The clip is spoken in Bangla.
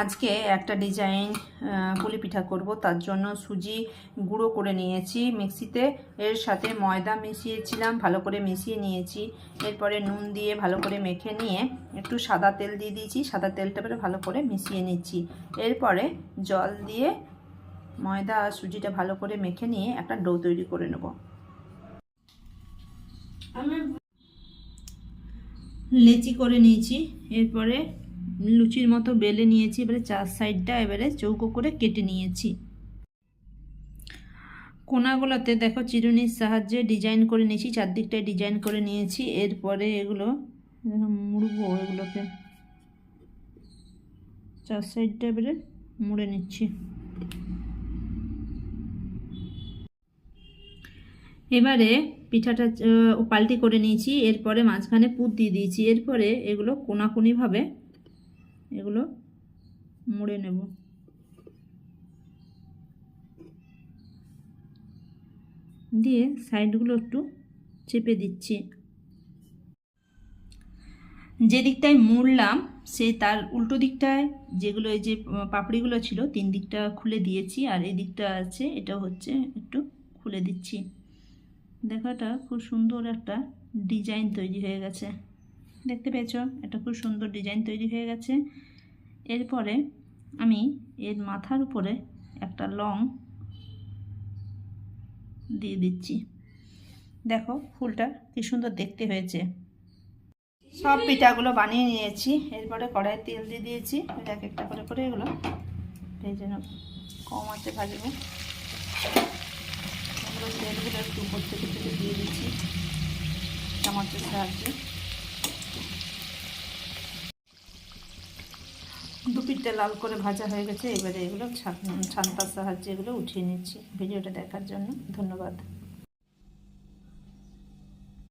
আজকে একটা ডিজাইন পুলি পিঠা করব। তার জন্য সুজি গুঁড়ো করে নিয়েছি মিক্সিতে, এর সাথে ময়দা মিশিয়েছিলাম, ভালো করে মিশিয়ে নিয়েছি। এরপরে নুন দিয়ে ভালো করে মেখে নিয়ে একটু সাদা তেল দিয়ে দিয়েছি, সাদা তেলটা পরে ভালো করে মিশিয়ে নিচ্ছি। এরপরে জল দিয়ে ময়দা আর সুজিটা ভালো করে মেখে নিয়ে একটা ডো তৈরি করে নেব। আমি লেচি করে নিয়েছি, এরপরে লুচির মতো বেলে নিয়েছি। এবারে চার সাইডটা এবারে চৌকো করে কেটে নিয়েছি। কোনাগুলোতে দেখো চিরুনির সাহায্যে ডিজাইন করে নিয়েছি, চারদিকটায় ডিজাইন করে নিয়েছি। এরপরে এগুলো মুড়বো, এগুলোকে চার সাইডটা এবারে মুড়ে নিচ্ছি। এবারে পিঠাটা পাল্টি করে নিয়েছি, এরপরে মাঝখানে পুর দিয়ে দিয়েছি। এরপরে এগুলো কোনাকুনিভাবে এগুলো মুড়ে নেব। দিয়ে সাইডগুলো একটু চেপে দিচ্ছি। যে দিকটায় মুড়লাম সেই তার উল্টো দিকটায় যেগুলো এই যে পাপড়িগুলো ছিল তিন দিকটা খুলে দিয়েছি, আর এই দিকটা আছে এটা হচ্ছে একটু খুলে দিচ্ছি। দেখো এটা খুব সুন্দর একটা ডিজাইন তৈরি হয়ে গেছে, দেখতে পেয়েছো? এটা খুব সুন্দর ডিজাইন তৈরি হয়ে গেছে। এরপরে আমি এর মাথার উপরে একটা লং দিয়ে দিচ্ছি। দেখো ফুলটা কি সুন্দর দেখতে হয়েছে। সব পিঠাগুলো বানিয়ে নিয়েছি, এরপরে কড়াইয়ে তেল দিয়ে দিয়েছি। এক একটা করে করে এগুলো ভেজে নেব, কম আঁচে ভাজবো। এগুলো তেলগুলো একটু উপর থেকে দিয়ে দিচ্ছি চামচের সাহায্যে। দু পিঠটা লাল করে ভাজা হয়ে গেছে, এবারে এগুলো ছান্তার সাহায্যে এগুলো উঠিয়ে নিচ্ছি। ভিডিওটা দেখার জন্য ধন্যবাদ।